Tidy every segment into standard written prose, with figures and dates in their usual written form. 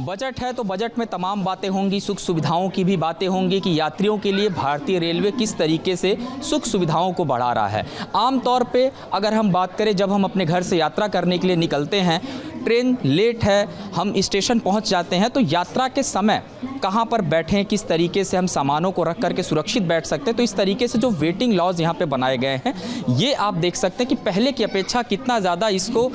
Budget है तो budget में तमाम बातें होंगी, सुख सुविधाओं की भी बातें होंगी कि यात्रियों के लिए भारतीय रेलवे किस तरीके से सुख सुविधाओं को बढ़ा रहा है। आमतौर पे अगर हम बात करें, जब हम अपने घर से यात्रा करने के लिए निकलते हैं, ट्रेन लेट है, हम स्टेशन पहुंच जाते हैं, तो यात्रा के समय कहां पर बैठें, किस तरीके से हम सामानों को रख करके सुरक्षित बैठ सकते हैं। तो इस तरीके से जो वेटिंग लॉज यहां पे बनाए गए हैं, ये आप देख सकते हैं कि पहले की अपेक्षा कितना ज़्यादा इसको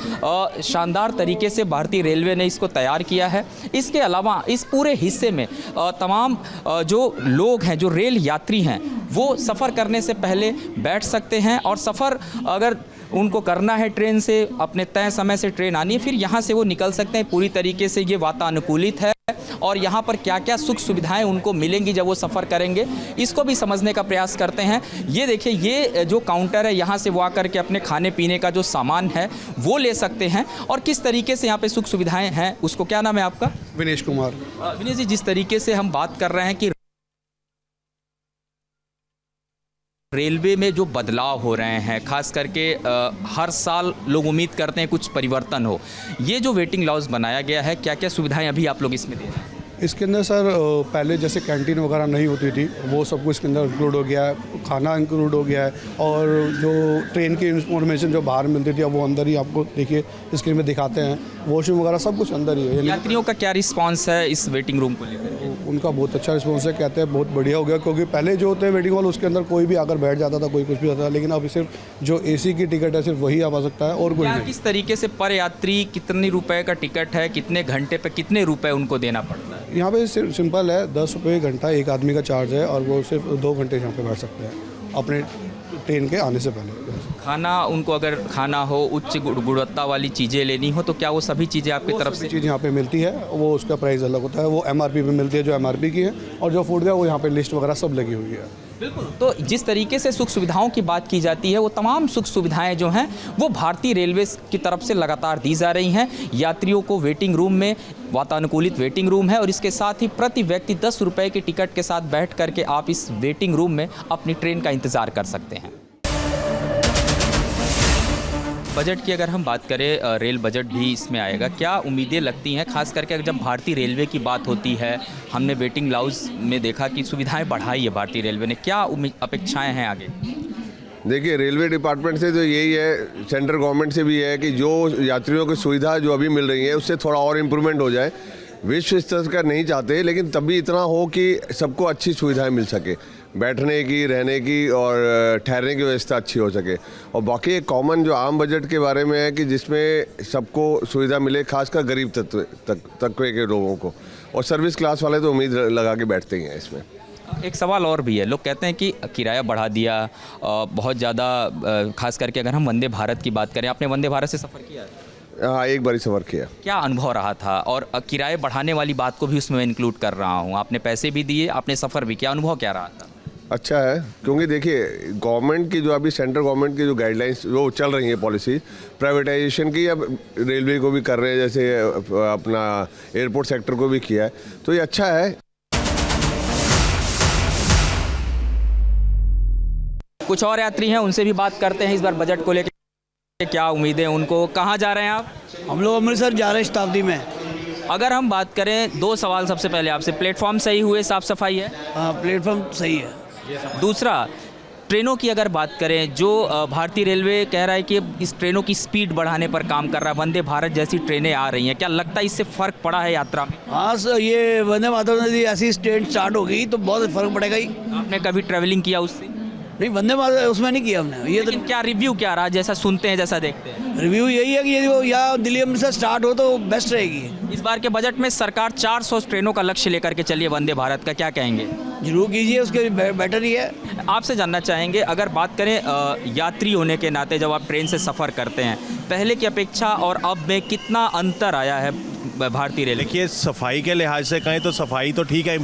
शानदार तरीके से भारतीय रेलवे ने इसको तैयार किया है। इसके अलावा इस पूरे हिस्से में तमाम जो लोग हैं, जो रेल यात्री हैं, वो सफ़र करने से पहले बैठ सकते हैं और सफ़र अगर उनको करना है ट्रेन से, अपने तय समय से ट्रेन आनी है, फिर यहाँ से वो निकल सकते हैं। पूरी तरीके से ये वातानुकूलित है और यहाँ पर क्या क्या सुख सुविधाएं उनको मिलेंगी जब वो सफ़र करेंगे, इसको भी समझने का प्रयास करते हैं। ये देखिए, ये जो काउंटर है, यहाँ से वो आकर के अपने खाने पीने का जो सामान है वो ले सकते हैं। और किस तरीके से यहाँ पे सुख सुविधाएँ हैं, उसको क्या नाम है आपका? विनेश कुमार। विनेश जी, जिस तरीके से हम बात कर रहे हैं कि रेलवे में जो बदलाव हो रहे हैं, खास करके हर साल लोग उम्मीद करते हैं कुछ परिवर्तन हो, ये जो वेटिंग लॉज बनाया गया है, क्या क्या सुविधाएं अभी आप लोग इसमें दे रहे हैं? इसके अंदर सर पहले जैसे कैंटीन वगैरह नहीं होती थी, वो सब कुछ इसके अंदर इंक्लूड हो गया है, खाना इंक्लूड हो गया है, और जो ट्रेन की इंफॉर्मेशन जो बाहर मिलती थी अब वो अंदर ही आपको देखिए स्क्रीन में दिखाते हैं। वॉशरूम वगैरह सब कुछ अंदर ही है। यात्रियों का क्या रिस्पांस है इस वेटिंग रूम को लेकर? उनका बहुत अच्छा रिस्पॉन्स है, कहते हैं बहुत बढ़िया हो गया, क्योंकि पहले जो होते हैं वेटिंग हॉल, उसके अंदर कोई भी आकर बैठ जाता था, कोई कुछ भी होता था, लेकिन अब सिर्फ जो एसी की टिकट है सिर्फ वही आ सकता है और कोई नहीं। किस तरीके से पर यात्री कितने रुपए का टिकट है, कितने घंटे पे कितने रुपए उनको देना पड़ता है? यहाँ पे सिंपल है, 10 रुपये घंटा एक आदमी का चार्ज है, और वो सिर्फ 2 घंटे यहाँ पे बैठ सकते हैं अपने ट्रेन के आने से पहले। खाना उनको अगर खाना हो, उच्च गुणवत्ता वाली चीज़ें लेनी हो, तो क्या वो सभी चीज़ें आपकी तरफ से? चीज़ यहाँ पे मिलती है, वो उसका प्राइस अलग होता है, वो MRP पे मिलती है जो MRP की है, और जो फूड का वो यहाँ पे लिस्ट वगैरह सब लगी हुई है। बिल्कुल। तो जिस तरीके से सुख सुविधाओं की बात की जाती है, वो तमाम सुख सुविधाएं जो हैं वो भारतीय रेलवे की तरफ से लगातार दी जा रही हैं। यात्रियों को वेटिंग रूम में, वातानुकूलित वेटिंग रूम है, और इसके साथ ही प्रति व्यक्ति 10 रुपये के टिकट के साथ बैठ करके आप इस वेटिंग रूम में अपनी ट्रेन का इंतज़ार कर सकते हैं। बजट की अगर हम बात करें, रेल बजट भी इसमें आएगा। क्या उम्मीदें लगती हैं, खास करके जब भारतीय रेलवे की बात होती है? हमने वेटिंग लॉज में देखा कि सुविधाएं बढ़ाई है भारतीय रेलवे ने, क्या अपेक्षाएं हैं आगे? देखिए, रेलवे डिपार्टमेंट से तो यही है, सेंट्रल गवर्नमेंट से भी है कि जो यात्रियों की सुविधा जो अभी मिल रही है उससे थोड़ा और इम्प्रूवमेंट हो जाए। विश्व स्तर का नहीं चाहते, लेकिन तब भी इतना हो कि सबको अच्छी सुविधाएं मिल सके, बैठने की, रहने की और ठहरने की व्यवस्था अच्छी हो सके। और बाकी एक कॉमन जो आम बजट के बारे में है कि जिसमें सबको सुविधा मिले, खासकर गरीब तबके के लोगों को, और सर्विस क्लास वाले तो उम्मीद लगा के बैठते ही हैं इसमें। एक सवाल और भी है, लोग कहते हैं कि किराया बढ़ा दिया बहुत ज़्यादा, खास करके अगर हम वंदे भारत की बात करें, आपने वंदे भारत से सफ़र किया है? हाँ, एक बार ही सफ़र किया। क्या अनुभव रहा था? और किराए बढ़ाने वाली बात को भी उसमें इंक्लूड कर रहा हूँ, आपने पैसे भी दिए, आपने सफ़र भी किया, अनुभव क्या रहा था? अच्छा है, क्योंकि देखिए गवर्नमेंट की जो अभी सेंट्रल गवर्नमेंट की जो गाइडलाइंस जो चल रही हैं, पॉलिसी प्राइवेटाइजेशन की, अब रेलवे को भी कर रहे हैं, जैसे अपना एयरपोर्ट सेक्टर को भी किया है, तो ये अच्छा है। कुछ और यात्री हैं, उनसे भी बात करते हैं इस बार बजट को लेकर, क्या उम्मीदें उनको। कहाँ जा रहे हैं आप? हम लोग अमृतसर जा रहे हैं शताब्दी में। अगर हम बात करें, 2 सवाल सबसे पहले आपसे, प्लेटफॉर्म सही हुए, साफ़ सफाई है? हाँ, प्लेटफॉर्म सही है। दूसरा, ट्रेनों की अगर बात करें, जो भारतीय रेलवे कह रहा है कि इस ट्रेनों की स्पीड बढ़ाने पर काम कर रहा है, वंदे भारत जैसी ट्रेनें आ रही हैं, क्या लगता है इससे फ़र्क पड़ा है यात्रा में? हाँ सर, ये वंदे भारत में ऐसी ट्रेन स्टार्ट हो गई तो बहुत फ़र्क पड़ेगा ही। आपने कभी ट्रैवलिंग किया उससे? नहीं, वंदे भारत उसमें नहीं किया हमने। ये तो क्या रिव्यू क्या रहा, जैसा सुनते हैं, जैसा देखते हैं? रिव्यू यही है कि यदि वो या दिल्ली अमृतसर स्टार्ट हो तो बेस्ट रहेगी। इस बार के बजट में सरकार 400 ट्रेनों का लक्ष्य लेकर के चलिए वंदे भारत का, क्या कहेंगे? जरूर कीजिए, उसके बेटर ही है। आपसे जानना चाहेंगे, अगर बात करें यात्री होने के नाते, जब आप ट्रेन से सफ़र करते हैं, पहले की अपेक्षा और अब में कितना अंतर आया है भारतीय रेलवे? देखिए, सफाई के लिहाज से कहें तो सफाई तो ठीक है,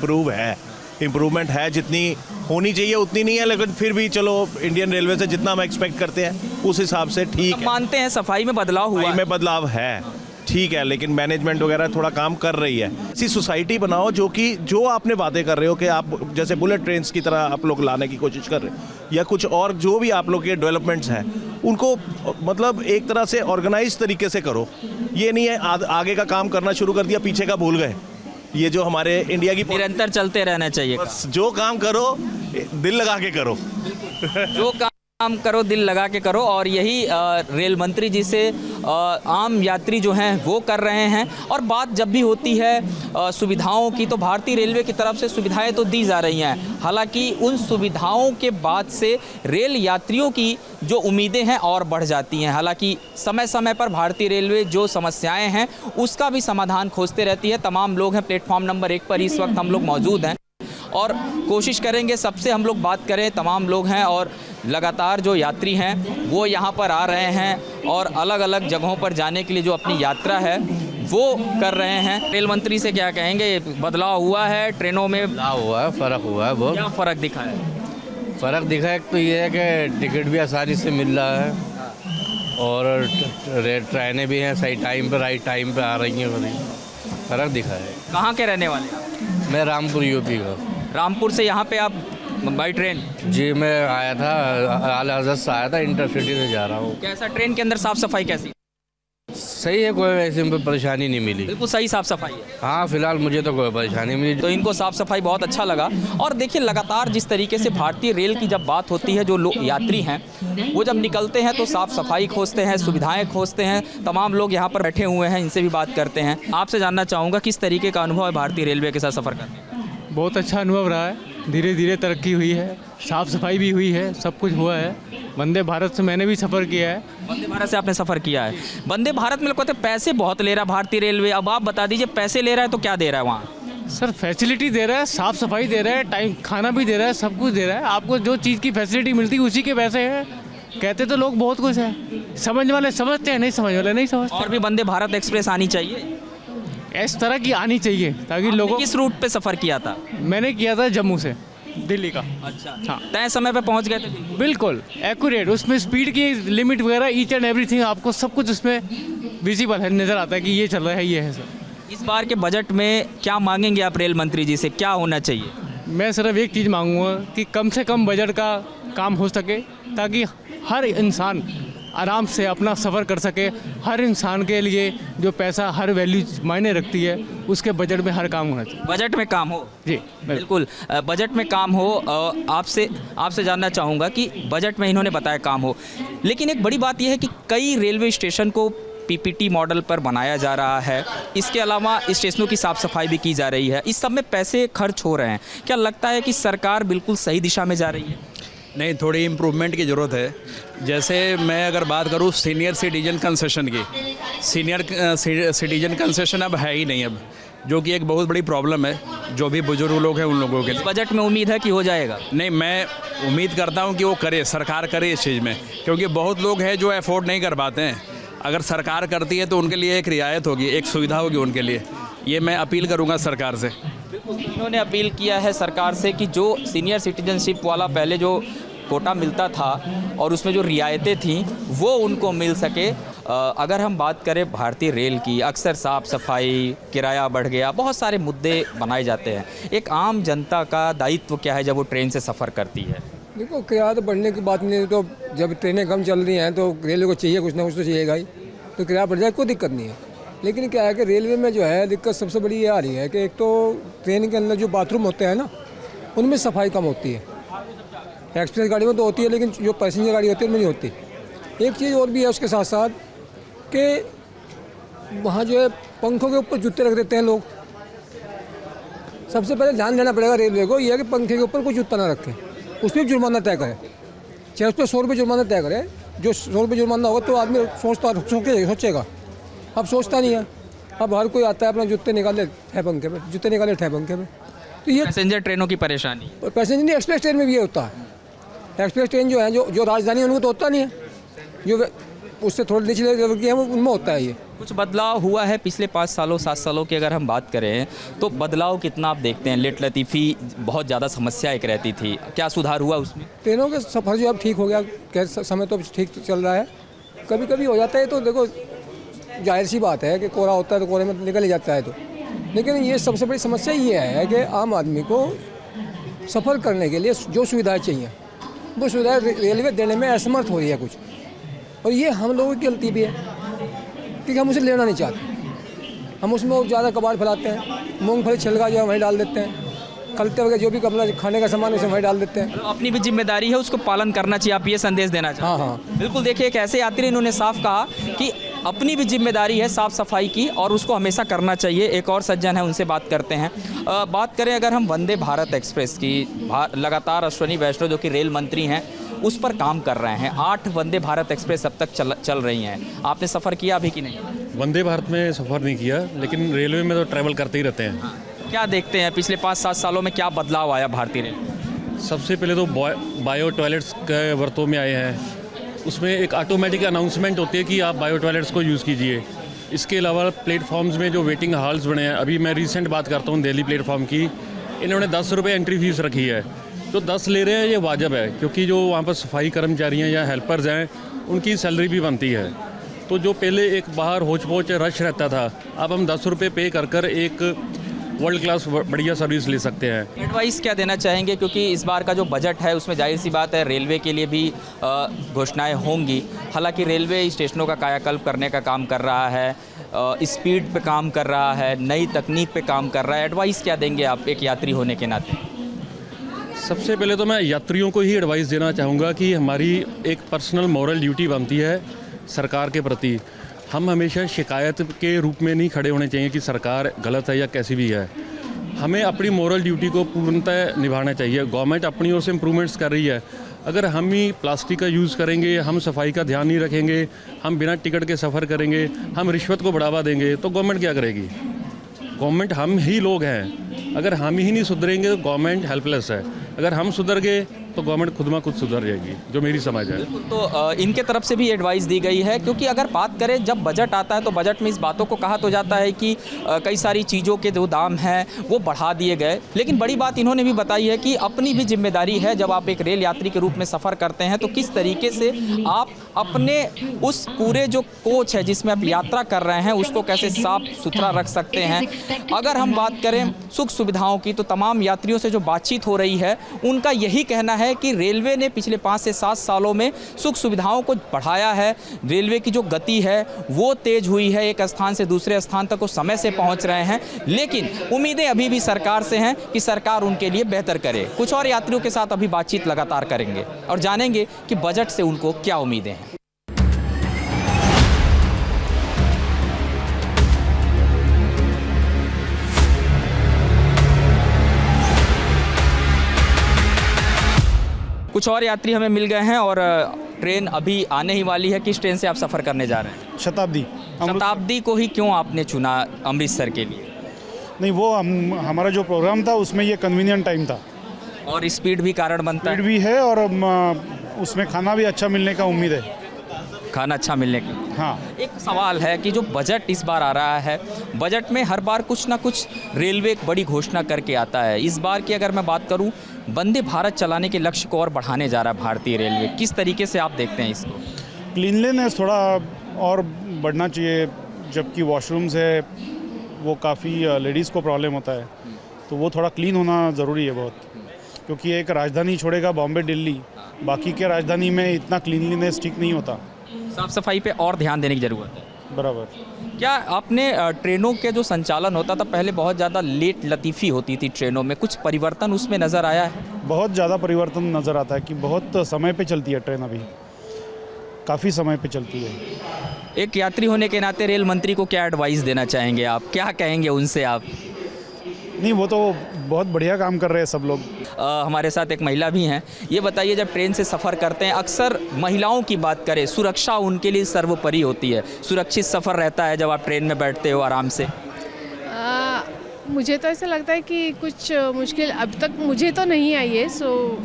इम्प्रूवमेंट है, जितनी होनी चाहिए उतनी नहीं है, लेकिन फिर भी चलो इंडियन रेलवे से जितना हम एक्सपेक्ट करते हैं उस हिसाब से ठीक है। मानते हैं सफाई में बदलाव हुआ? में बदलाव है, ठीक है, लेकिन मैनेजमेंट वगैरह थोड़ा काम कर रही है। ऐसी सोसाइटी बनाओ जो आपने बातें कर रहे हो कि आप जैसे बुलेट ट्रेन्स की तरह आप लोग लाने की कोशिश कर रहे हो, या कुछ और जो भी आप लोग के डेवलपमेंट्स हैं, उनको मतलब एक तरह से ऑर्गेनाइज तरीके से करो। ये नहीं है आगे का काम करना शुरू कर दिया, पीछे का भूल गए, ये जो हमारे इंडिया की निरंतर चलते रहना चाहिए। बस जो काम करो दिल लगा के करो। जो काम करो दिल लगा के करो, और यही रेल मंत्री जी से आम यात्री जो हैं वो कर रहे हैं। और बात जब भी होती है सुविधाओं की, तो भारतीय रेलवे की तरफ से सुविधाएं तो दी जा रही हैं, हालांकि उन सुविधाओं के बाद से रेल यात्रियों की जो उम्मीदें हैं और बढ़ जाती हैं। हालांकि समय समय पर भारतीय रेलवे जो समस्याएं हैं उसका भी समाधान खोजते रहती है। तमाम लोग हैं प्लेटफॉर्म नंबर 1 पर इस वक्त हम लोग मौजूद हैं और कोशिश करेंगे सबसे हम लोग बात करें। तमाम लोग हैं और लगातार जो यात्री हैं वो यहाँ पर आ रहे हैं और अलग अलग जगहों पर जाने के लिए जो अपनी यात्रा है वो कर रहे हैं। रेल मंत्री से क्या कहेंगे, बदलाव हुआ है ट्रेनों में? बदलाव हुआ है, फ़र्क हुआ है बहुत। क्या फ़र्क दिखा है? फ़र्क दिखा है, एक तो ये है कि टिकट भी आसानी से मिल रहा है और ट्रेनें भी हैं सही टाइम पर, राइट टाइम पर आ रही हैं। फ़र्क दिखा है। कहाँ के रहने वाले हैं? मैं रामपुर यूपी का। रामपुर से यहाँ पे आप बाई ट्रेन? जी मैं आया था, आला हज़रत से आया था, इंटरसिटी से जा रहा हूँ। कैसा ट्रेन के अंदर साफ़ सफाई कैसी? सही है, कोई ऐसी परेशानी नहीं मिली। बिल्कुल सही साफ़ सफाई है। हाँ फिलहाल मुझे तो कोई परेशानी नहीं मिली। तो इनको साफ़ सफाई बहुत अच्छा लगा। और देखिए लगातार जिस तरीके से भारतीय रेल की जब बात होती है, जो लोग यात्री हैं वो जब निकलते हैं तो साफ़ सफाई खोजते हैं, सुविधाएं खोजते हैं। तमाम लोग यहाँ पर बैठे हुए हैं, इनसे भी बात करते हैं। आपसे जानना चाहूँगा किस तरीके का अनुभव है भारतीय रेलवे के साथ सफ़र करने का? बहुत अच्छा अनुभव रहा है। धीरे धीरे तरक्की हुई है, साफ़ सफाई भी हुई है, सब कुछ हुआ है। वंदे भारत से मैंने भी सफ़र किया है। वंदे भारत से आपने सफ़र किया है? वंदे भारत में कहते हैं पैसे बहुत ले रहा है भारतीय रेलवे। अब आप बता दीजिए पैसे ले रहा है तो क्या दे रहा है वहाँ? सर फैसिलिटी दे रहा है, साफ़ सफाई दे रहा है, टाइम खाना भी दे रहा है, सब कुछ दे रहा है। आपको जो चीज़ की फैसिलिटी मिलती है उसी के पैसे हैं। कहते तो लोग बहुत कुछ है, समझ वाले समझते हैं, नहीं समझ वाले नहीं समझते। और भी वंदे भारत एक्सप्रेस आनी चाहिए, इस तरह की आनी चाहिए ताकि लोगों। किस रूट पे सफ़र किया था? मैंने किया था जम्मू से दिल्ली का। अच्छा, हाँ। तय समय पे पहुंच गए थे? बिल्कुल एक्यूरेट, उसमें स्पीड की लिमिट वगैरह ईच एंड एवरीथिंग आपको सब कुछ उसमें विजिबल है, नज़र आता है कि ये चल रहा है, ये है सर। इस बार के बजट में क्या मांगेंगे आप रेल मंत्री जी से, क्या होना चाहिए? मैं सिर्फ एक चीज़ मांगूंगा कि कम से कम बजट का काम हो सके ताकि हर इंसान आराम से अपना सफ़र कर सके। हर इंसान के लिए जो पैसा हर वैल्यू मायने रखती है, उसके बजट में हर काम होना चाहिए। बजट में काम हो? जी बिल्कुल, बजट में काम हो। आपसे जानना चाहूँगा कि बजट में इन्होंने बताया काम हो, लेकिन एक बड़ी बात यह है कि कई रेलवे स्टेशन को पीपीटी मॉडल पर बनाया जा रहा है। इसके अलावा स्टेशनों की साफ़ सफाई भी की जा रही है। इस सब में पैसे खर्च हो रहे हैं। क्या लगता है कि सरकार बिल्कुल सही दिशा में जा रही है? नहीं, थोड़ी इम्प्रूवमेंट की ज़रूरत है। जैसे मैं अगर बात करूँ सीनियर सिटीजन कंसेशन की, सीनियर सिटीजन कंसेशन अब है ही नहीं अब, जो कि एक बहुत बड़ी प्रॉब्लम है। जो भी बुजुर्ग लोग हैं उन लोगों के लिए बजट में उम्मीद है कि हो जाएगा? नहीं, मैं उम्मीद करता हूँ कि वो करे, सरकार करे इस चीज़ में, क्योंकि बहुत लोग हैं जो अफोर्ड नहीं कर पाते हैं। अगर सरकार करती है तो उनके लिए एक रियायत होगी, एक सुविधा होगी उनके लिए। ये मैं अपील करूँगा सरकार से। इन्होंने अपील किया है सरकार से कि जो सीनियर सिटीजनशिप वाला पहले जो कोटा मिलता था और उसमें जो रियायतें थीं वो उनको मिल सके। अगर हम बात करें भारतीय रेल की, अक्सर साफ़ सफाई, किराया बढ़ गया, बहुत सारे मुद्दे बनाए जाते हैं। एक आम जनता का दायित्व क्या है जब वो ट्रेन से सफ़र करती है? देखो, किराया तो बढ़ने की बात नहीं है, तो जब ट्रेनें कम चल रही हैं तो रेलवे को चाहिए कुछ ना कुछ तो चाहिएगा ही, तो किराया बढ़ जाए, कोई दिक्कत नहीं है। लेकिन क्या है कि रेलवे में जो है दिक्कत सबसे बड़ी ये आ रही है कि एक तो ट्रेन के अंदर जो बाथरूम होते हैं ना, उनमें सफाई कम होती है। एक्सप्रेस गाड़ी में तो होती है, लेकिन जो पैसेंजर गाड़ी होती है उनमें नहीं होती। एक चीज़ और भी है उसके साथ साथ कि वहाँ जो है पंखों के ऊपर जूते रख देते हैं लोग। सबसे पहले ध्यान देना पड़ेगा रेलवे को, यह है कि पंखे के ऊपर कोई जूता ना रखें, उस पर जुर्माना तय करें। चाहे उस पर 100 रुपये जुर्माना तय करें, जो 100 रुपये जुर्माना होगा तो आदमी सोचेगा। अब सोचता नहीं है। अब हर कोई आता है अपना जूते निकाले है पंखे पे, जूते निकाले है पंखे पे। तो ये पैसेंजर ट्रेनों की परेशानी। पैसेंजर नहीं, एक्सप्रेस ट्रेन में भी ये होता है। एक्सप्रेस ट्रेन जो है, जो राजधानी है उनको तो होता नहीं है, जो उससे थोड़ी निचले लेवल की है उनमें होता है। ये कुछ बदलाव हुआ है पिछले 5 सालों 7 सालों की अगर हम बात करें तो बदलाव कितना आप देखते हैं? लेट लतीफ़ी बहुत ज़्यादा समस्या एक रहती थी, क्या सुधार हुआ उसमें? ट्रेनों का सफ़र जो अब ठीक हो गया, समय तो ठीक चल रहा है। कभी कभी हो जाता है तो देखो जाहिर सी बात है कि कोहरा होता है तो कोहरे में निकल ही जाता है तो, लेकिन ये सबसे बड़ी समस्या ये है कि आम आदमी को सफ़र करने के लिए जो सुविधाएं चाहिए वो सुविधाएं रेलवे देने में असमर्थ हो रही है कुछ, और ये हम लोगों की गलती भी है क्योंकि हम उसे लेना नहीं चाहते। हम उसमें और ज़्यादा कबाड़ फैलाते हैं। मूंगफली छिलका जो है वहीं डाल देते हैं, खलते वगैरह जो भी अपना खाने का सामान उसे वहीं डाल देते हैं। अपनी भी जिम्मेदारी है, उसको पालन करना चाहिए, आप ये संदेश देना चाहते हैं? हाँ हाँ, बिल्कुल। देखिए, एक ऐसे यात्री इन्होंने साफ कहा कि अपनी भी जिम्मेदारी है साफ़ सफाई की और उसको हमेशा करना चाहिए। एक और सज्जन है, उनसे बात करते हैं। बात करें अगर हम वंदे भारत एक्सप्रेस की, लगातार अश्वनी वैष्णव जो कि रेल मंत्री हैं उस पर काम कर रहे हैं। 8 वंदे भारत एक्सप्रेस अब तक चल रही हैं। आपने सफ़र किया अभी कि नहीं? वंदे भारत में सफ़र नहीं किया, लेकिन रेलवे में तो ट्रैवल करते ही रहते हैं। क्या देखते हैं पिछले 5-7 सालों में क्या बदलाव आया भारतीय रेल? सबसे पहले तो बायो टॉयलेट्स के वर्तों में आए हैं। उसमें एक ऑटोमेटिक अनाउंसमेंट होती है कि आप बायो टॉयलेट्स को यूज़ कीजिए। इसके अलावा प्लेटफॉर्म्स में जो वेटिंग हॉल्स बने हैं, अभी मैं रिसेंट बात करता हूँ दिल्ली प्लेटफॉर्म की, इन्होंने 10 रुपये एंट्री फीस रखी है। जो 10 ले रहे हैं ये वाजिब है, क्योंकि जो वहाँ पर सफाई कर्मचारी हैं या हेल्पर्स हैं उनकी सैलरी भी बनती है। तो जो पहले एक बाहर होच पोच रश रहता था, अब हम 10 रुपये पे कर एक वर्ल्ड क्लास बढ़िया सर्विस ले सकते हैं। एडवाइस क्या देना चाहेंगे, क्योंकि इस बार का जो बजट है उसमें जाहिर सी बात है रेलवे के लिए भी घोषणाएं होंगी। हालांकि रेलवे स्टेशनों का कायाकल्प करने का काम कर रहा है, स्पीड पे काम कर रहा है, नई तकनीक पे काम कर रहा है। एडवाइस क्या देंगे आप एक यात्री होने के नाते? सबसे पहले तो मैं यात्रियों को ही एडवाइस देना चाहूँगा कि हमारी एक पर्सनल मॉरल ड्यूटी बनती है सरकार के प्रति। हम हमेशा शिकायत के रूप में नहीं खड़े होने चाहिए कि सरकार गलत है या कैसी भी है। हमें अपनी मॉरल ड्यूटी को पूर्णतः निभाना चाहिए। गवर्नमेंट अपनी ओर से इम्प्रूवमेंट्स कर रही है। अगर हम ही प्लास्टिक का यूज़ करेंगे, हम सफाई का ध्यान नहीं रखेंगे, हम बिना टिकट के सफ़र करेंगे, हम रिश्वत को बढ़ावा देंगे, तो गवर्नमेंट क्या करेगी? गवर्नमेंट हम ही लोग हैं। अगर हम ही नहीं सुधरेंगे तो गवर्नमेंट हेल्पलेस है। अगर हम सुधर गए तो गवर्नमेंट खुद में खुद सुधर जाएगी, जो मेरी समझ है। तो इनके तरफ से भी एडवाइस दी गई है, क्योंकि अगर बात करें जब बजट आता है तो बजट में इस बातों को कहा तो जाता है कि कई सारी चीज़ों के जो दाम हैं वो बढ़ा दिए गए, लेकिन बड़ी बात इन्होंने भी बताई है कि अपनी भी जिम्मेदारी है। जब आप एक रेल यात्री के रूप में सफ़र करते हैं तो किस तरीके से आप अपने उस पूरे जो कोच है जिसमें आप यात्रा कर रहे हैं उसको कैसे साफ सुथरा रख सकते हैं। अगर हम बात करें सुख सुविधाओं की, तो तमाम यात्रियों से जो बातचीत हो रही है उनका यही कहना है कि रेलवे ने पिछले 5 से 7 सालों में सुख सुविधाओं को बढ़ाया है। रेलवे की जो गति है वो तेज हुई है, एक स्थान से दूसरे स्थान तक वो समय से पहुंच रहे हैं, लेकिन उम्मीदें अभी भी सरकार से हैं कि सरकार उनके लिए बेहतर करे। कुछ और यात्रियों के साथ अभी बातचीत लगातार करेंगे और जानेंगे कि बजट से उनको क्या उम्मीदें हैं। कुछ और यात्री हमें मिल गए हैं और ट्रेन अभी आने ही वाली है। किस ट्रेन से आप सफ़र करने जा रहे हैं? शताब्दी। शताब्दी को ही क्यों आपने चुना अमृतसर के लिए? नहीं, वो हमारा जो प्रोग्राम था उसमें ये कन्वीनियंट टाइम था और स्पीड भी कारण बनता स्पीड भी है और उसमें खाना भी अच्छा मिलने का उम्मीद है। खाना अच्छा मिलने की। हाँ, एक सवाल है कि जो बजट इस बार आ रहा है, बजट में हर बार कुछ ना कुछ रेलवे एक बड़ी घोषणा करके आता है। इस बार की अगर मैं बात करूं, वंदे भारत चलाने के लक्ष्य को और बढ़ाने जा रहा है भारतीय रेलवे। किस तरीके से आप देखते हैं इसको? क्लीनलीनेस थोड़ा और बढ़ना चाहिए, जबकि वॉशरूम्स है वो काफ़ी लेडीज़ को प्रॉब्लम होता है, तो वो थोड़ा क्लीन होना ज़रूरी है बहुत, क्योंकि एक राजधानी छोड़ेगा बॉम्बे दिल्ली, बाकी के राजधानी में इतना क्लीनलीनेस ठीक नहीं होता। साफ़ सफाई पे और ध्यान देने की ज़रूरत है। बराबर। क्या आपने ट्रेनों के जो संचालन होता था पहले, बहुत ज़्यादा लेट लतीफ़ी होती थी ट्रेनों में, कुछ परिवर्तन उसमें नज़र आया है? बहुत ज़्यादा परिवर्तन नज़र आता है कि बहुत समय पे चलती है ट्रेन, अभी काफ़ी समय पे चलती है। एक यात्री होने के नाते रेल मंत्री को क्या एडवाइस देना चाहेंगे आप? क्या कहेंगे उनसे आप? नहीं, वो तो बहुत बढ़िया काम कर रहे हैं सब लोग। हमारे साथ एक महिला भी हैं। ये बताइए, जब ट्रेन से सफ़र करते हैं, अक्सर महिलाओं की बात करें, सुरक्षा उनके लिए सर्वोपरि होती है। सुरक्षित सफ़र रहता है जब आप ट्रेन में बैठते हो आराम से? मुझे तो ऐसा लगता है कि कुछ मुश्किल अब तक मुझे तो नहीं आई है, सो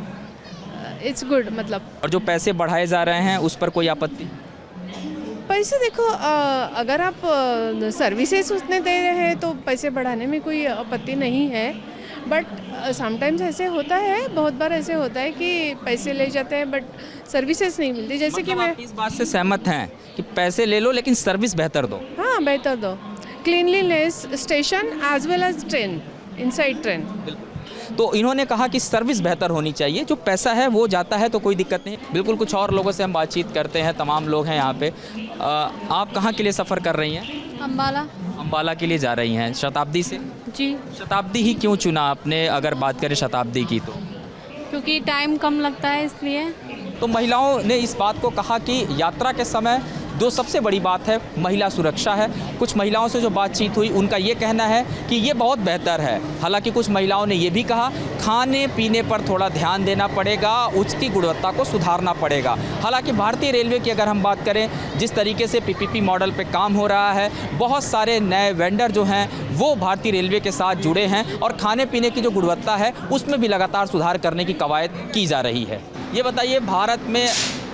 इट्स गुड। मतलब और जो पैसे बढ़ाए जा रहे हैं उस पर कोई आपत्ति? पैसे देखो, अगर आप सर्विसेज उतने दे रहे हैं तो पैसे बढ़ाने में कोई आपत्ति नहीं है, बट समटाइम्स ऐसे होता है, बहुत बार ऐसे होता है कि पैसे ले जाते हैं बट सर्विसेज नहीं मिलती। जैसे मतलब कि मैं इस बात से सहमत हैं कि पैसे ले लो लेकिन सर्विस बेहतर दो? हाँ, बेहतर दो। Cleanliness station as well as train, inside train. तो इन्होंने कहा कि सर्विस बेहतर होनी चाहिए, जो पैसा है वो जाता है तो कोई दिक्कत नहीं। बिल्कुल, कुछ और लोगों से हम बातचीत करते हैं, तमाम लोग हैं यहाँ पे। आप कहाँ के लिए सफ़र कर रही हैं? अम्बाला। अम्बाला के लिए जा रही हैं शताब्दी से। जी, शताब्दी ही क्यों चुना आपने, अगर बात करें शताब्दी की तो? क्योंकि टाइम कम लगता है इसलिए। तो महिलाओं ने इस बात को कहा कि यात्रा के समय जो सबसे बड़ी बात है महिला सुरक्षा है। कुछ महिलाओं से जो बातचीत हुई उनका ये कहना है कि ये बहुत बेहतर है। हालांकि कुछ महिलाओं ने ये भी कहा खाने पीने पर थोड़ा ध्यान देना पड़ेगा, उसकी गुणवत्ता को सुधारना पड़ेगा। हालांकि भारतीय रेलवे की अगर हम बात करें, जिस तरीके से पीपीपी मॉडल पे काम हो रहा है, बहुत सारे नए वेंडर जो हैं वो भारतीय रेलवे के साथ जुड़े हैं और खाने पीने की जो गुणवत्ता है उसमें भी लगातार सुधार करने की कवायद की जा रही है। ये बताइए, भारत में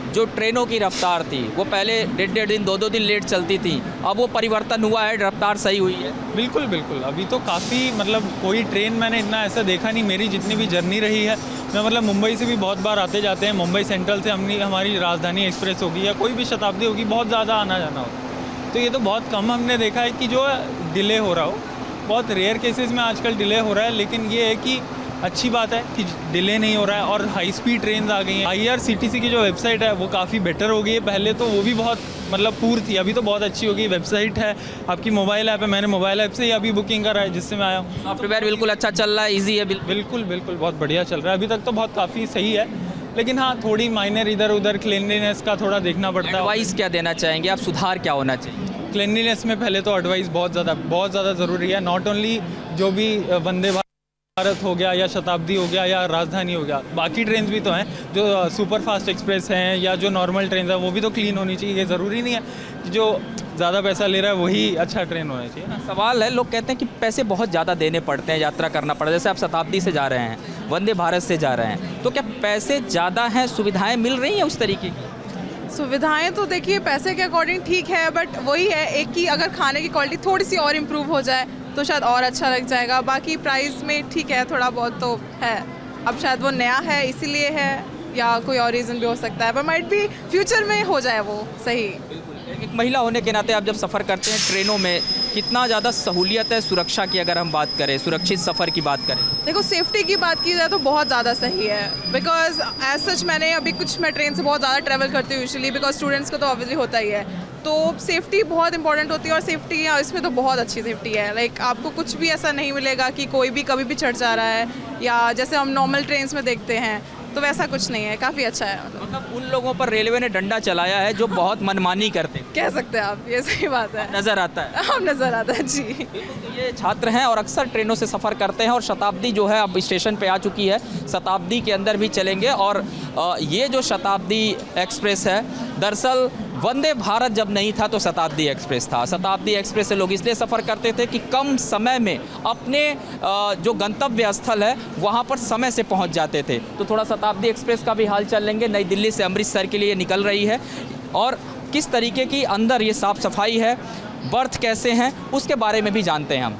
जो ट्रेनों की रफ्तार थी वो पहले 1.5 दिन 2-2 दिन लेट चलती थी, अब वो परिवर्तन हुआ है, रफ्तार सही हुई है? बिल्कुल बिल्कुल, अभी तो काफ़ी मतलब कोई ट्रेन मैंने इतना ऐसा देखा नहीं। मेरी जितनी भी जर्नी रही है, मैं मतलब मुंबई से भी बहुत बार आते जाते हैं। मुंबई सेंट्रल से हमारी राजधानी एक्सप्रेस होगी या कोई भी शताब्दी होगी, बहुत ज़्यादा आना जाना होता। तो ये तो बहुत कम हमने देखा है कि जो डिले हो रहा हो। बहुत रेयर केसेस में आजकल डिले हो रहा है, लेकिन ये है कि अच्छी बात है कि डिले नहीं हो रहा है और हाई स्पीड ट्रेन आ गई हैं। IRCTC की जो वेबसाइट है वो काफ़ी बेटर हो गई है। पहले तो वो भी बहुत मतलब पूर थी, अभी तो बहुत अच्छी हो गई। वेबसाइट है, आपकी मोबाइल ऐप है, मैंने मोबाइल ऐप से ही अभी बुकिंग करा है जिससे मैं आया हूँ। सॉफ्टवेयर बिल्कुल अच्छा चल रहा है, ईजी है? बिल्कुल बिल्कुल बहुत बढ़िया चल रहा है, अभी तक तो बहुत काफ़ी सही है। लेकिन हाँ, थोड़ी माइनर इधर उधर क्लीनलीनेस का थोड़ा देखना पड़ता है। एडवाइस क्या देना चाहेंगे आप, सुधार क्या होना चाहिए? क्लीनलीनेस में पहले तो एडवाइस बहुत ज़्यादा ज़रूरी है। नॉट ओनली जो भी वंदे भारत हो गया या शताब्दी हो गया या राजधानी हो गया, बाकी ट्रेन भी तो हैं जो सुपर फास्ट एक्सप्रेस हैं या जो नॉर्मल ट्रेन है वो भी तो क्लीन होनी चाहिए। ये ज़रूरी नहीं है कि जो ज़्यादा पैसा ले रहा है वही अच्छा ट्रेन होना चाहिए ना। सवाल है, लोग कहते हैं कि पैसे बहुत ज़्यादा देने पड़ते हैं, यात्रा करना पड़ता है। जैसे आप शताब्दी से जा रहे हैं, वंदे भारत से जा रहे हैं, तो क्या पैसे ज़्यादा हैं, सुविधाएँ मिल रही हैं उस तरीके की? सुविधाएं तो देखिए पैसे के अकॉर्डिंग ठीक है, बट वही है एक कि अगर खाने की क्वालिटी थोड़ी सी और इम्प्रूव हो जाए तो शायद और अच्छा लग जाएगा। बाकी प्राइस में ठीक है, थोड़ा बहुत तो है। अब शायद वो नया है इसीलिए है, या कोई और रीज़न भी हो सकता है, पर माइट भी फ्यूचर में हो जाए वो सही। एक महिला होने के नाते आप जब सफ़र करते हैं ट्रेनों में, कितना ज़्यादा सहूलियत है सुरक्षा की? अगर हम बात करें, सुरक्षित सफ़र की बात करें, देखो सेफ्टी की बात की जाए तो बहुत ज़्यादा सही है। बिकॉज एज सच मैंने अभी मैं ट्रेन से बहुत ज़्यादा ट्रैवल करती हूँ यूजुअली, बिकॉज स्टूडेंट्स का तो ऑब्वियसली होता ही है। तो सेफ्टी बहुत इंपॉर्टेंट होती है और सेफ्टी इसमें तो बहुत अच्छी सेफ्टी है। लाइक आपको कुछ भी ऐसा नहीं मिलेगा कि कोई भी कभी भी चढ़ जा रहा है, या जैसे हम नॉर्मल ट्रेन में देखते हैं तो वैसा कुछ नहीं है, काफ़ी अच्छा है। मतलब उन लोगों पर रेलवे ने डंडा चलाया है जो बहुत मनमानी करते, कह सकते हैं आप, ये सही बात है। नज़र आता है, हम नज़र आता है जी। ये छात्र हैं और अक्सर ट्रेनों से सफ़र करते हैं और शताब्दी जो है अब स्टेशन पे आ चुकी है। शताब्दी के अंदर भी चलेंगे और ये जो शताब्दी एक्सप्रेस है, दरअसल वंदे भारत जब नहीं था तो शताब्दी एक्सप्रेस था। शताब्दी एक्सप्रेस से लोग इसलिए सफ़र करते थे कि कम समय में अपने जो गंतव्य स्थल है वहाँ पर समय से पहुँच जाते थे। तो थोड़ा शताब्दी एक्सप्रेस का भी हाल चल लेंगे। नई दिल्ली से अमृतसर के लिए निकल रही है और किस तरीके की अंदर ये साफ़ सफाई है, बर्थ कैसे हैं, उसके बारे में भी जानते हैं हम।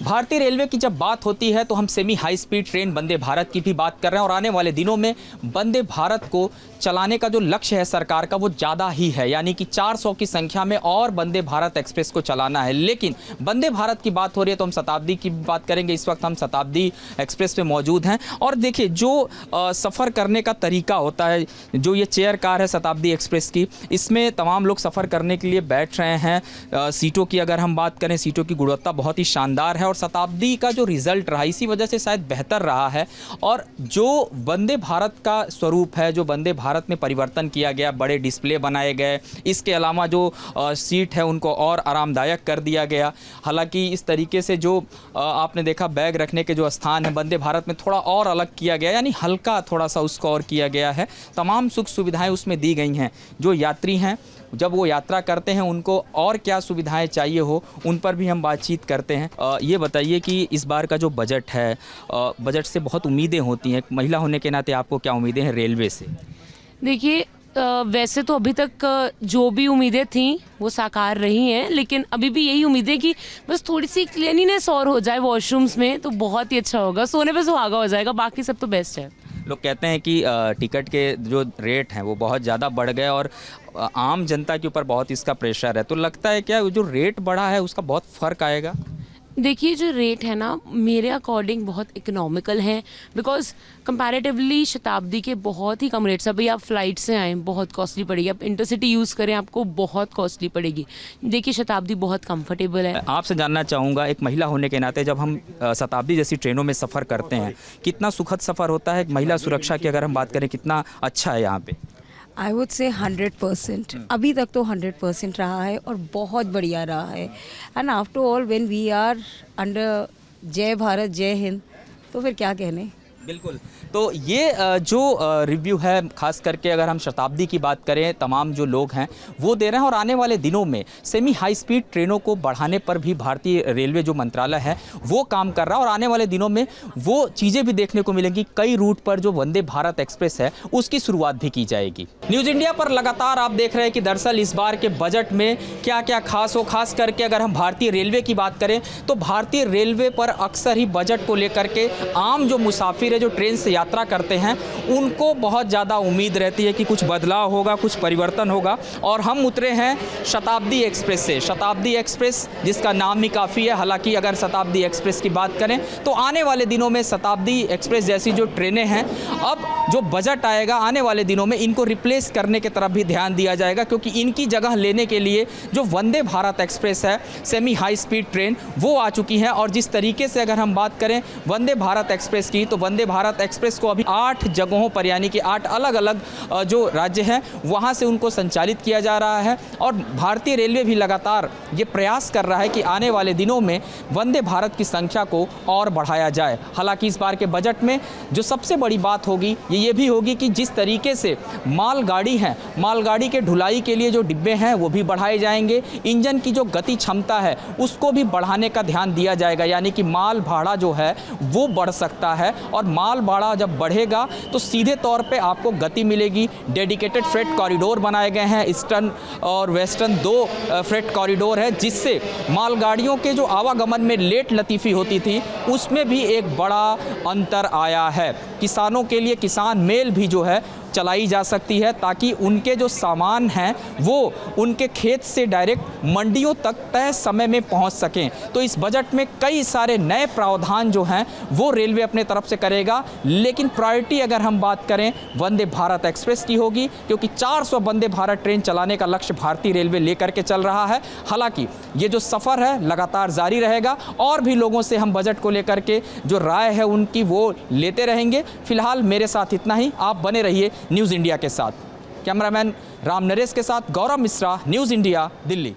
भारतीय रेलवे की जब बात होती है तो हम semi high speed train Vande Bharat की भी बात कर रहे हैं और आने वाले दिनों में वंदे भारत को चलाने का जो लक्ष्य है सरकार का वो ज़्यादा ही है, यानी कि 400 की संख्या में और वंदे भारत एक्सप्रेस को चलाना है। लेकिन वंदे भारत की बात हो रही है तो हम शताब्दी की बात करेंगे। इस वक्त हम शताब्दी एक्सप्रेस पे मौजूद हैं और देखिए जो सफ़र करने का तरीका होता है, जो ये चेयर कार है शताब्दी एक्सप्रेस की, इसमें तमाम लोग सफ़र करने के लिए बैठ रहे हैं। सीटों की अगर हम बात करें, सीटों की गुणवत्ता बहुत ही शानदार है और शताब्दी का जो रिज़ल्ट रहा इसी वजह से शायद बेहतर रहा है। और जो वंदे भारत का स्वरूप है, जो वंदे भारत में परिवर्तन किया गया, बड़े डिस्प्ले बनाए गए, इसके अलावा जो सीट है उनको और आरामदायक कर दिया गया। हालांकि इस तरीके से जो आपने देखा बैग रखने के जो स्थान है वंदे भारत में थोड़ा और अलग किया गया, यानी हल्का थोड़ा सा उसको और किया गया है। तमाम सुख सुविधाएं उसमें दी गई हैं। जो यात्री हैं जब वो यात्रा करते हैं उनको और क्या सुविधाएं चाहिए हो उन पर भी हम बातचीत करते हैं। ये बताइए कि इस बार का जो बजट है, बजट से बहुत उम्मीदें होती हैं, महिला होने के नाते आपको क्या उम्मीदें हैं रेलवे से? देखिए वैसे तो अभी तक जो भी उम्मीदें थीं वो साकार रही हैं, लेकिन अभी भी यही उम्मीद है कि बस थोड़ी सी क्लीनिनेस और हो जाए वॉशरूम्स में तो बहुत ही अच्छा होगा, सोने पे सुहागा हो जाएगा, बाकी सब तो बेस्ट है। लोग कहते हैं कि टिकट के जो रेट हैं वो बहुत ज़्यादा बढ़ गए और आम जनता के ऊपर बहुत इसका प्रेशर है, तो लगता है क्या जो रेट बढ़ा है उसका बहुत फ़र्क आएगा? देखिए जो रेट है ना मेरे अकॉर्डिंग बहुत इकोनॉमिकल है, बिकॉज कंपैरेटिवली शताब्दी के बहुत ही कम रेट्स। अभी आप फ्लाइट से आएँ बहुत कॉस्टली पड़ेगी, आप इंटरसिटी यूज़ करें आपको बहुत कॉस्टली पड़ेगी। देखिए शताब्दी बहुत कंफर्टेबल है। आपसे जानना चाहूँगा, एक महिला होने के नाते जब हम शताब्दी जैसी ट्रेनों में सफ़र करते हैं, कितना सुखद सफ़र होता है? महिला सुरक्षा की अगर हम बात करें, कितना अच्छा है यहाँ पे? I would say 100%। अभी तक तो 100% रहा है और बहुत बढ़िया रहा है। And after all when we are under जय भारत जय हिंद, तो फिर क्या कहने। बिल्कुल। तो ये जो रिव्यू है, खास करके अगर हम शताब्दी की बात करें, तमाम जो लोग हैं वो दे रहे हैं। और आने वाले दिनों में सेमी हाई स्पीड ट्रेनों को बढ़ाने पर भी भारतीय रेलवे जो मंत्रालय है वो काम कर रहा है। और आने वाले दिनों में वो चीज़ें भी देखने को मिलेंगी। कई रूट पर जो वंदे भारत एक्सप्रेस है उसकी शुरुआत भी की जाएगी। न्यूज़ इंडिया पर लगातार आप देख रहे हैं कि दरअसल इस बार के बजट में क्या क्या खास हो। खास करके अगर हम भारतीय रेलवे की बात करें तो भारतीय रेलवे पर अक्सर ही बजट को लेकर के आम जो मुसाफिर जो ट्रेन से यात्रा करते हैं उनको बहुत ज़्यादा उम्मीद रहती है कि कुछ बदलाव होगा, कुछ परिवर्तन होगा। और हम उतरे हैं शताब्दी एक्सप्रेस से। शताब्दी एक्सप्रेस जिसका नाम ही काफ़ी है। हालांकि अगर शताब्दी एक्सप्रेस की बात करें तो आने वाले दिनों में शताब्दी एक्सप्रेस जैसी जो ट्रेनें हैं, अब जो बजट आएगा आने वाले दिनों में इनको रिप्लेस करने की तरफ भी ध्यान दिया जाएगा, क्योंकि इनकी जगह लेने के लिए जो वंदे भारत एक्सप्रेस है, सेमी हाई स्पीड ट्रेन, वो आ चुकी है। और जिस तरीके से अगर हम बात करें वंदे भारत एक्सप्रेस की, तो वंदे भारत एक्सप्रेस को अभी 8 जगहों पर, यानी कि 8 अलग अलग जो राज्य हैं वहां से उनको संचालित किया जा रहा है। और भारतीय रेलवे भी लगातार ये प्रयास कर रहा है कि आने वाले दिनों में वंदे भारत की संख्या को और बढ़ाया जाए। हालांकि इस बार के बजट में जो सबसे बड़ी बात होगी ये भी होगी कि जिस तरीके से मालगाड़ी हैं, मालगाड़ी के ढुलाई के लिए जो डिब्बे हैं वो भी बढ़ाए जाएंगे। इंजन की जो गति क्षमता है उसको भी बढ़ाने का ध्यान दिया जाएगा, यानी कि माल भाड़ा जो है वो बढ़ सकता है। और माल भाड़ा जब बढ़ेगा तो सीधे तौर पे आपको गति मिलेगी। डेडिकेटेड फ्रेट कॉरिडोर बनाए गए हैं, ईस्टर्न और वेस्टर्न 2 फ्रेट कॉरिडोर है, जिससे मालगाड़ियों के जो आवागमन में लेट लतीफ़ी होती थी उसमें भी एक बड़ा अंतर आया है। किसानों के लिए किसान मेल भी जो है चलाई जा सकती है, ताकि उनके जो सामान हैं वो उनके खेत से डायरेक्ट मंडियों तक तय समय में पहुंच सकें। तो इस बजट में कई सारे नए प्रावधान जो हैं वो रेलवे अपने तरफ से करेगा। लेकिन प्रायोरिटी अगर हम बात करें वंदे भारत एक्सप्रेस की होगी, क्योंकि 400 वंदे भारत ट्रेन चलाने का लक्ष्य भारतीय रेलवे लेकर के चल रहा है। हालांकि ये जो सफ़र है लगातार जारी रहेगा और भी लोगों से हम बजट को लेकर के जो राय है उनकी वो लेते रहेंगे। फिलहाल मेरे साथ इतना ही। आप बने रहिए न्यूज़ इंडिया के साथ। कैमरामैन राम नरेश के साथ गौरव मिश्रा, न्यूज़ इंडिया, दिल्ली।